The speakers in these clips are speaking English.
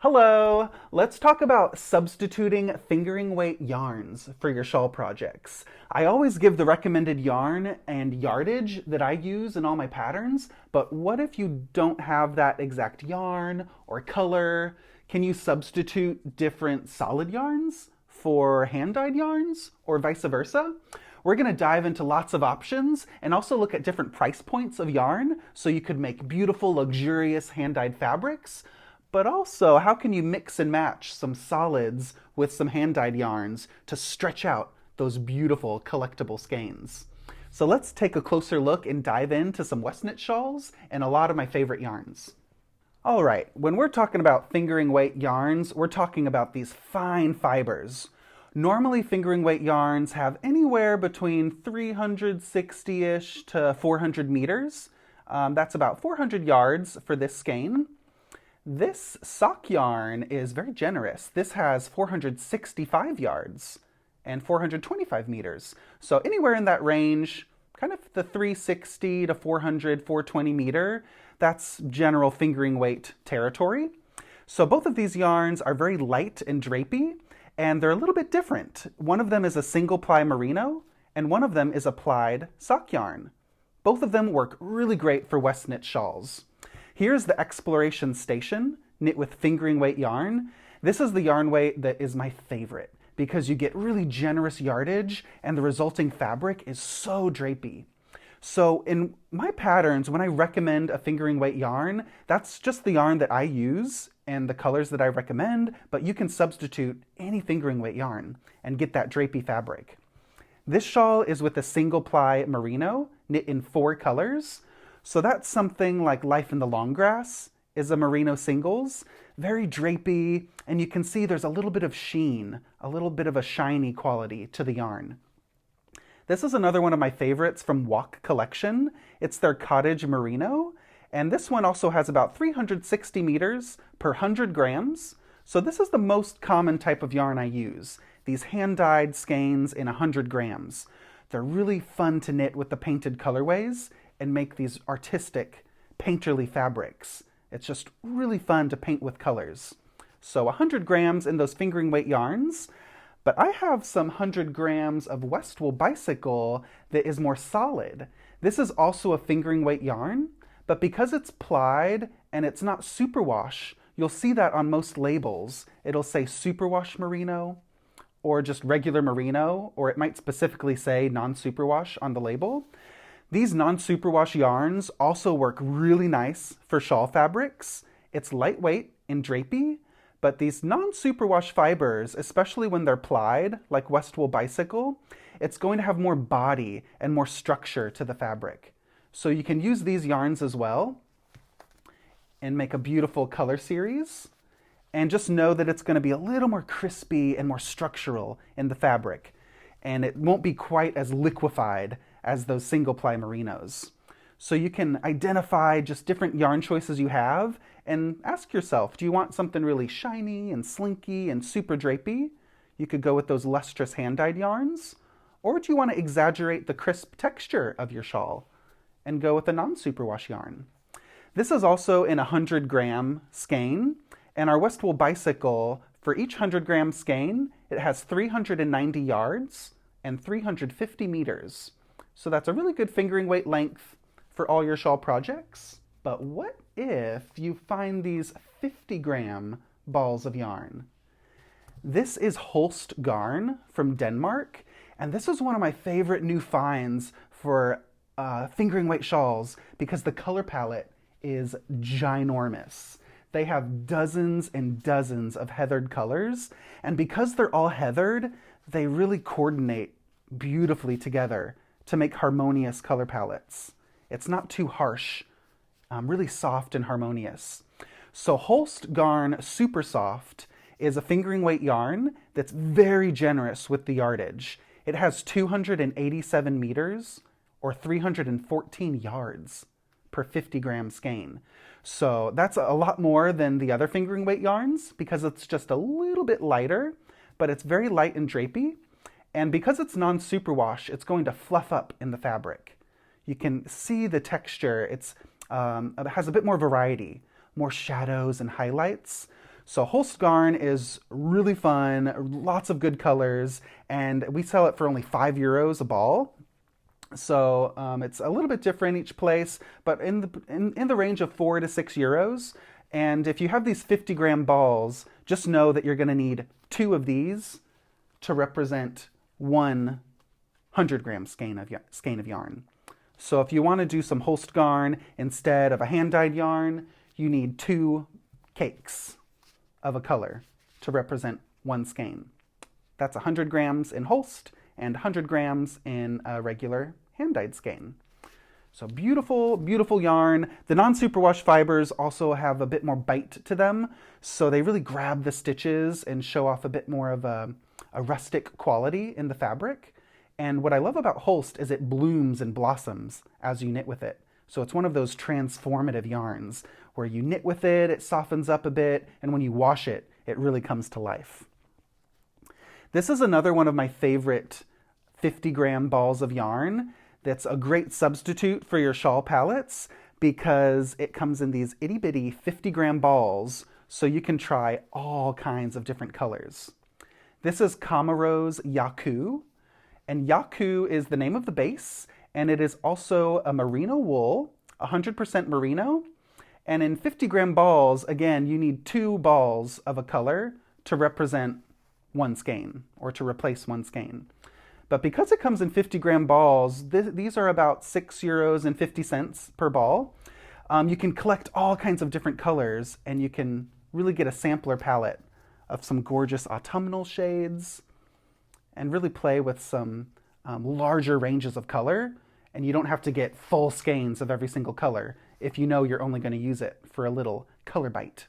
Hello! Let's talk about substituting fingering weight yarns for your shawl projects. I always give the recommended yarn and yardage that I use in all my patterns, but what if you don't have that exact yarn or color? Can you substitute different solid yarns for hand-dyed yarns or vice versa? We're going to dive into lots of options and also look at different price points of yarn so you could make beautiful, luxurious hand-dyed fabrics. But also, how can you mix and match some solids with some hand-dyed yarns to stretch out those beautiful collectible skeins? So let's take a closer look and dive into some Westknit shawls and a lot of my favorite yarns. All right, when we're talking about fingering weight yarns, we're talking about these fine fibers. Normally, fingering weight yarns have anywhere between 360-ish to 400 meters. That's about 400 yards for this skein. This sock yarn is very generous. This has 465 yards and 425 meters. So anywhere in that range, kind of the 360 to 400, 420 meter, that's general fingering weight territory. So both of these yarns are very light and drapey, and they're a little bit different. One of them is a single ply merino, and one of them is applied sock yarn. Both of them work really great for Westknit shawls. Here's the Exploration Station, knit with fingering weight yarn. This is the yarn weight that is my favorite because you get really generous yardage and the resulting fabric is so drapey. So in my patterns, when I recommend a fingering weight yarn, that's just the yarn that I use and the colors that I recommend, but you can substitute any fingering weight yarn and get that drapey fabric. This shawl is with a single ply merino, knit in 4 colors. So that's something like Life in the Long Grass is a merino singles, very drapey, and you can see there's a little bit of sheen, a little bit of a shiny quality to the yarn. This is another one of my favorites from Walk Collection. It's their Cottage merino, and this one also has about 360 meters per 100 grams. So this is the most common type of yarn I use, these hand-dyed skeins in 100 grams. They're really fun to knit with the painted colorways and make these artistic, painterly fabrics. It's just really fun to paint with colors. So 100 grams in those fingering weight yarns, but I have some 100 grams of Westwool Bicycle that is more solid. This is also a fingering weight yarn, but because it's plied and it's not superwash, you'll see that on most labels. It'll say superwash merino or just regular merino, or it might specifically say non-superwash on the label. These non-superwash yarns also work really nice for shawl fabrics. It's lightweight and drapey, but these non-superwash fibers, especially when they're plied, like Westwool Bicycle, it's going to have more body and more structure to the fabric. So you can use these yarns as well and make a beautiful color series. And just know that it's going to be a little more crispy and more structural in the fabric. And it won't be quite as liquefied as those single ply merinos. So you can identify just different yarn choices you have and ask yourself, do you want something really shiny and slinky and super drapey? You could go with those lustrous hand-dyed yarns. Or do you want to exaggerate the crisp texture of your shawl and go with a non-superwash yarn? This is also in a 100 gram skein, and our Westwool Bicycle, for each 100 gram skein, it has 390 yards and 350 meters. So that's a really good fingering weight length for all your shawl projects. But what if you find these 50 gram balls of yarn? This is Holst Garn from Denmark, and this is one of my favorite new finds for fingering weight shawls because the color palette is ginormous. They have dozens and dozens of heathered colors, and because they're all heathered, they really coordinate beautifully together to make harmonious color palettes. It's not too harsh, really soft and harmonious. So Holst Garn Supersoft is a fingering weight yarn that's very generous with the yardage. It has 287 meters or 314 yards per 50 gram skein. So that's a lot more than the other fingering weight yarns because it's just a little bit lighter, but it's very light and drapey. And because it's non-superwash, it's going to fluff up in the fabric. You can see the texture. It has a bit more variety, more shadows and highlights. So Holst Garn is really fun, lots of good colors, and we sell it for only €5 a ball. So it's a little bit different each place, but in the range of €4 to €6. And if you have these 50-gram balls, just know that you're going to need 2 of these to represent 100-gram skein of yarn. So if you want to do some Holst Garn instead of a hand-dyed yarn, you need 2 cakes of a color to represent 1 skein. That's 100 grams in Holst and 100 grams in a regular hand-dyed skein. So beautiful, beautiful yarn. The non-superwash fibers also have a bit more bite to them, so they really grab the stitches and show off a bit more of a rustic quality in the fabric. And what I love about Holst is it blooms and blossoms as you knit with it. So it's one of those transformative yarns where you knit with it, it softens up a bit, and when you wash it, it really comes to life. This is another one of my favorite 50-gram balls of yarn that's a great substitute for your shawl palettes because it comes in these itty-bitty 50-gram balls, so you can try all kinds of different colors. This is Camarose Yaku, and Yaku is the name of the base, and it is also a merino wool, 100% merino. And in 50-gram balls, again, you need 2 balls of a color to represent 1 skein, or to replace 1 skein. But because it comes in 50-gram balls, these are about €6.50 per ball. You can collect all kinds of different colors, and you can really get a sampler palette of some gorgeous autumnal shades, and really play with some larger ranges of color. And you don't have to get full skeins of every single color if you know you're only going to use it for a little color bite.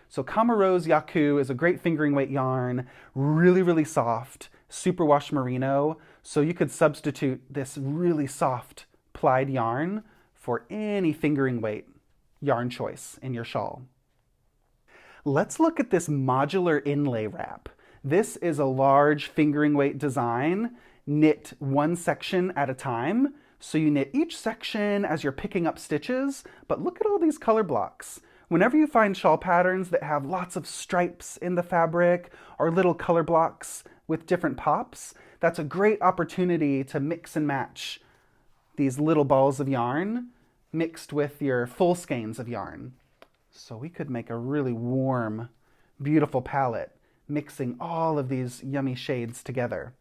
So Camarose Yaku is a great fingering weight yarn, really, really soft, superwash merino. So you could substitute this really soft plied yarn for any fingering weight yarn choice in your shawl. Let's look at this modular inlay wrap. This is a large fingering weight design, knit 1 section at a time. So you knit each section as you're picking up stitches, but look at all these color blocks. Whenever you find shawl patterns that have lots of stripes in the fabric or little color blocks with different pops, that's a great opportunity to mix and match these little balls of yarn mixed with your full skeins of yarn. So we could make a really warm, beautiful palette mixing all of these yummy shades together.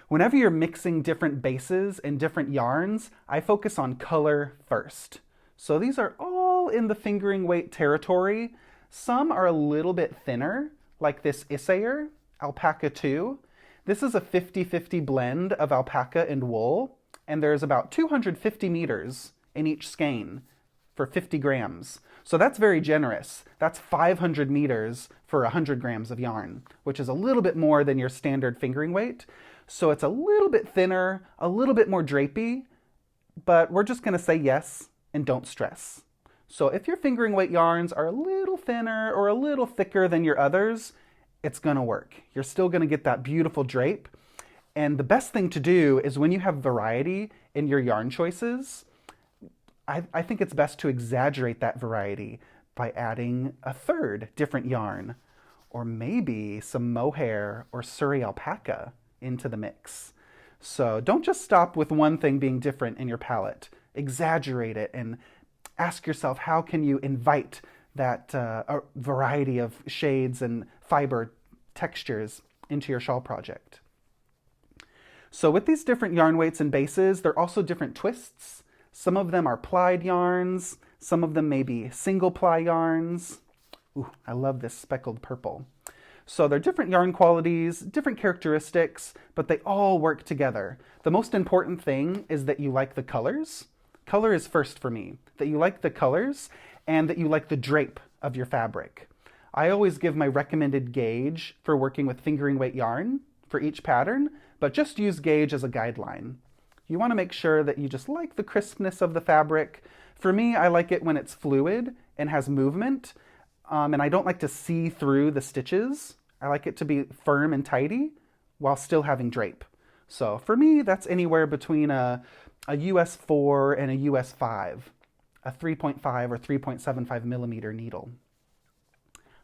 Whenever you're mixing different bases and different yarns, I focus on color first. So these are all in the fingering weight territory. Some are a little bit thinner, like this Isager Alpaca 2. This is a 50-50 blend of alpaca and wool, and there's about 250 meters in each skein for 50 grams. So that's very generous. That's 500 meters for 100 grams of yarn, which is a little bit more than your standard fingering weight. So it's a little bit thinner, a little bit more drapey, but we're just going to say yes and don't stress. So if your fingering weight yarns are a little thinner or a little thicker than your others, it's going to work. You're still going to get that beautiful drape. And the best thing to do is when you have variety in your yarn choices, I think it's best to exaggerate that variety by adding a third different yarn, or maybe some mohair or Surrey alpaca into the mix. So don't just stop with one thing being different in your palette. Exaggerate it and ask yourself, how can you invite that variety of shades and fiber textures into your shawl project? So with these different yarn weights and bases, there are also different twists. Some of them are plied yarns. Some of them may be single ply yarns. Ooh, I love this speckled purple. So they're different yarn qualities, different characteristics, but they all work together. The most important thing is that you like the colors. Color is first for me. That you like the colors and that you like the drape of your fabric. I always give my recommended gauge for working with fingering weight yarn for each pattern, but just use gauge as a guideline. You want to make sure that you just like the crispness of the fabric. For me, I like it when it's fluid and has movement. And I don't like to see through the stitches. I like it to be firm and tidy while still having drape. So for me, that's anywhere between a US 4 and a US 5, a 3.5 or 3.75 millimeter needle.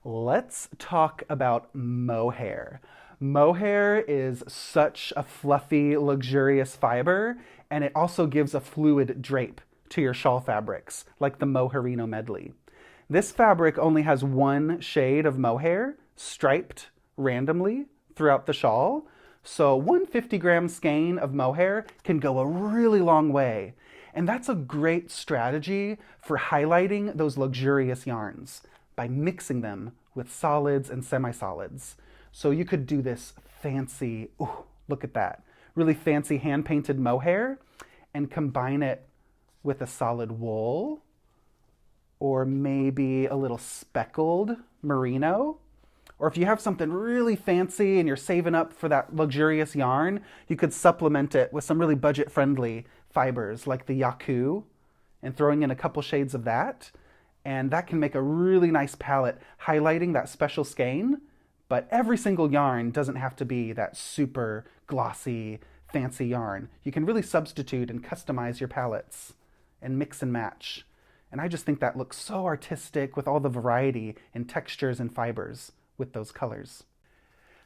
Let's talk about mohair. Mohair is such a fluffy, luxurious fiber, and it also gives a fluid drape to your shawl fabrics, like the Mohairino Medley. This fabric only has one shade of mohair, striped randomly throughout the shawl, so one 50-gram skein of mohair can go a really long way. And that's a great strategy for highlighting those luxurious yarns by mixing them with solids and semi-solids. So you could do this fancy, ooh, look at that, really fancy hand-painted mohair and combine it with a solid wool or maybe a little speckled merino. Or if you have something really fancy and you're saving up for that luxurious yarn, you could supplement it with some really budget-friendly fibers like the Yaku and throwing in a couple shades of that. And that can make a really nice palette highlighting that special skein. But every single yarn doesn't have to be that super glossy, fancy yarn. You can really substitute and customize your palettes and mix and match. And I just think that looks so artistic with all the variety in textures and fibers with those colors.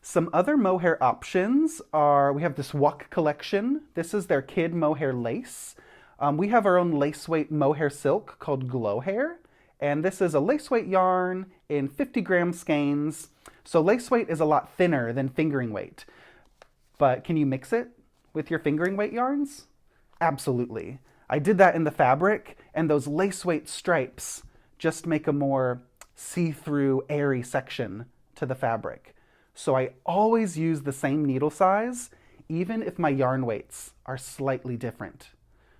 Some other mohair options are, we have this Wok collection. This is their kid mohair lace. We have our own lace weight mohair silk called Glow Hair. And this is a lace weight yarn in 50-gram skeins. So lace weight is a lot thinner than fingering weight. But can you mix it with your fingering weight yarns? Absolutely. I did that in the fabric, and those lace weight stripes just make a more see-through, airy section to the fabric. So I always use the same needle size, even if my yarn weights are slightly different.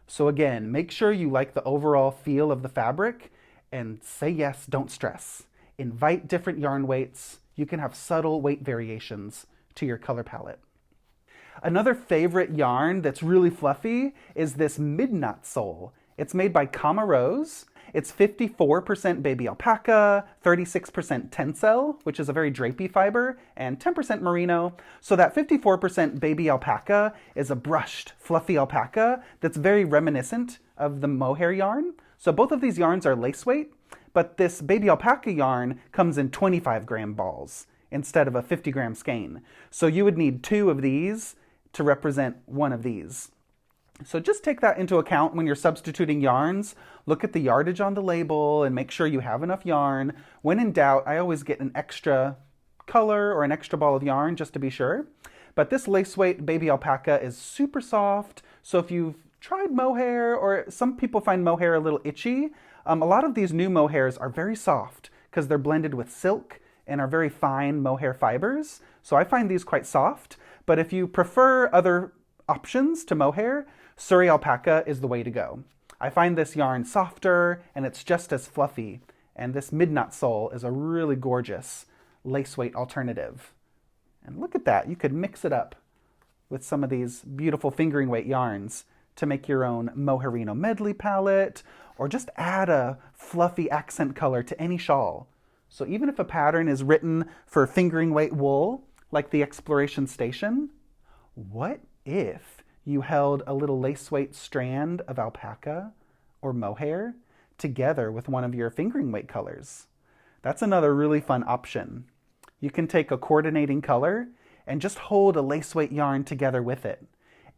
So again, make sure you like the overall feel of the fabric and say yes, don't stress. Invite different yarn weights. You can have subtle weight variations to your color palette. Another favorite yarn that's really fluffy is this midnot sole. It's made by Camarose. It's 54% baby alpaca, 36% tencel, which is a very drapey fiber, and 10% merino. So that 54% baby alpaca is a brushed, fluffy alpaca that's very reminiscent of the mohair yarn. So both of these yarns are lace weight, but this baby alpaca yarn comes in 25-gram balls instead of a 50-gram skein. So you would need 2 of these to represent 1 of these. So just take that into account when you're substituting yarns. Look at the yardage on the label and make sure you have enough yarn. When in doubt, I always get an extra color or an extra ball of yarn just to be sure. But this lace weight baby alpaca is super soft. So if you've tried mohair, or some people find mohair a little itchy, a lot of these new mohairs are very soft because they're blended with silk and are very fine mohair fibers. So I find these quite soft. But if you prefer other options to mohair, Surrey alpaca is the way to go. I find this yarn softer and it's just as fluffy. And this midnot sole is a really gorgeous lace weight alternative. And look at that, you could mix it up with some of these beautiful fingering weight yarns to make your own Mohairino Medley palette, or just add a fluffy accent color to any shawl. So even if a pattern is written for fingering weight wool, like the Exploration Station, what if you held a little lace weight strand of alpaca or mohair together with one of your fingering weight colors? That's another really fun option. You can take a coordinating color and just hold a lace weight yarn together with it.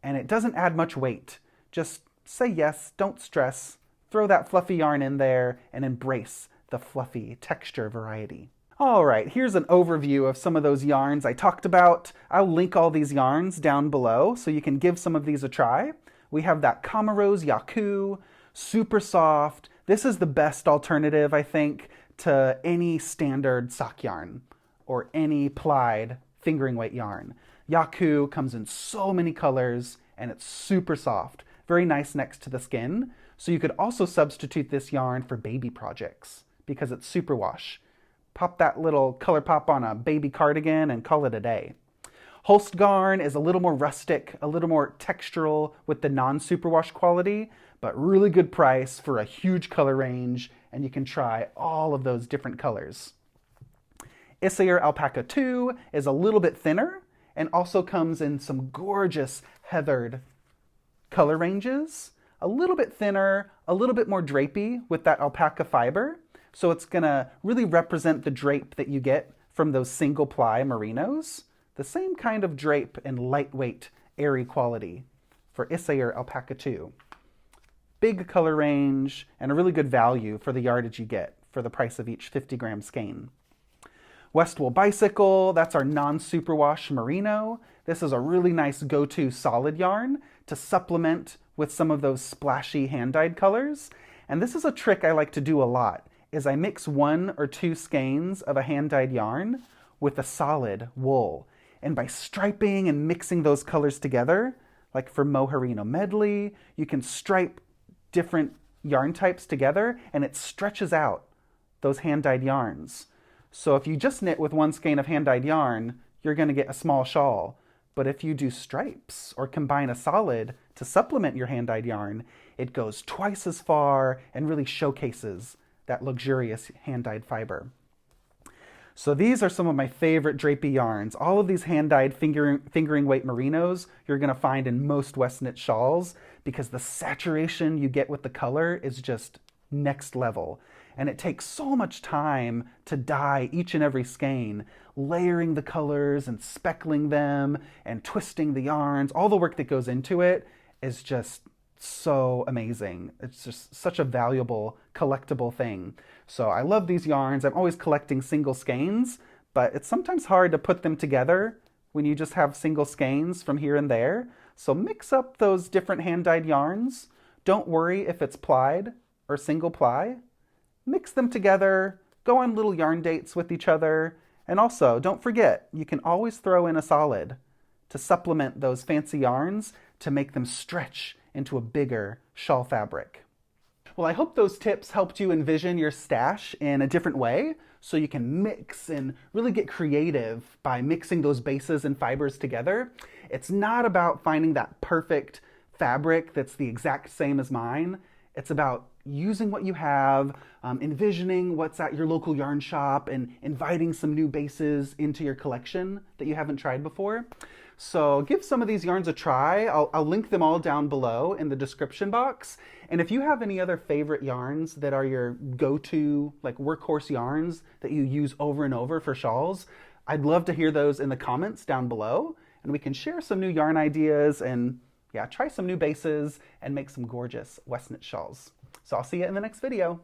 And it doesn't add much weight. Just say yes, don't stress, throw that fluffy yarn in there and embrace the fluffy texture variety. All right, here's an overview of some of those yarns I talked about. I'll link all these yarns down below so you can give some of these a try. We have that Camarose Yaku, Supersoft. This is the best alternative, I think, to any standard sock yarn or any plied fingering weight yarn. Yaku comes in so many colors and it's super soft, very nice next to the skin. So you could also substitute this yarn for baby projects because it's superwash. Pop that little color pop on a baby cardigan and call it a day. Holst Garn is a little more rustic, a little more textural with the non-superwash quality, but really good price for a huge color range, and you can try all of those different colors. Isager Alpaca 2 is a little bit thinner and also comes in some gorgeous heathered color ranges. A little bit thinner, a little bit more drapey with that alpaca fiber. So it's gonna really represent the drape that you get from those single ply merinos. The same kind of drape and lightweight, airy quality for Isager Alpaca 2. Big color range and a really good value for the yardage you get for the price of each 50-gram skein. Westwool Bicycle, that's our non-superwash merino. This is a really nice go-to solid yarn to supplement with some of those splashy hand-dyed colors. And this is a trick I like to do a lot, is I mix 1 or 2 skeins of a hand-dyed yarn with a solid wool. And by striping and mixing those colors together, like for Mohairino Medley, you can stripe different yarn types together and it stretches out those hand-dyed yarns. So if you just knit with 1 skein of hand-dyed yarn, you're going to get a small shawl. But if you do stripes or combine a solid to supplement your hand-dyed yarn, it goes twice as far and really showcases that luxurious hand-dyed fiber. So these are some of my favorite drapey yarns. All of these hand-dyed fingering weight merinos you're going to find in most Westknits shawls because the saturation you get with the color is just next level. And it takes so much time to dye each and every skein, layering the colors and speckling them and twisting the yarns. All the work that goes into it is just so amazing. It's just such a valuable collectible thing. So I love these yarns. I'm always collecting single skeins, but it's sometimes hard to put them together when you just have single skeins from here and there. So mix up those different hand-dyed yarns. Don't worry if it's plied or single ply. Mix them together, go on little yarn dates with each other, and also don't forget, you can always throw in a solid to supplement those fancy yarns to make them stretch into a bigger shawl fabric. Well, I hope those tips helped you envision your stash in a different way so you can mix and really get creative by mixing those bases and fibers together. It's not about finding that perfect fabric that's the exact same as mine. It's about using what you have, envisioning what's at your local yarn shop, and inviting some new bases into your collection that you haven't tried before. So give some of these yarns a try. I'll link them all down below in the description box. And if you have any other favorite yarns that are your go-to, like workhorse yarns that you use over and over for shawls, I'd love to hear those in the comments down below. And we can share some new yarn ideas and try some new bases and make some gorgeous Westknits shawls. So I'll see you in the next video.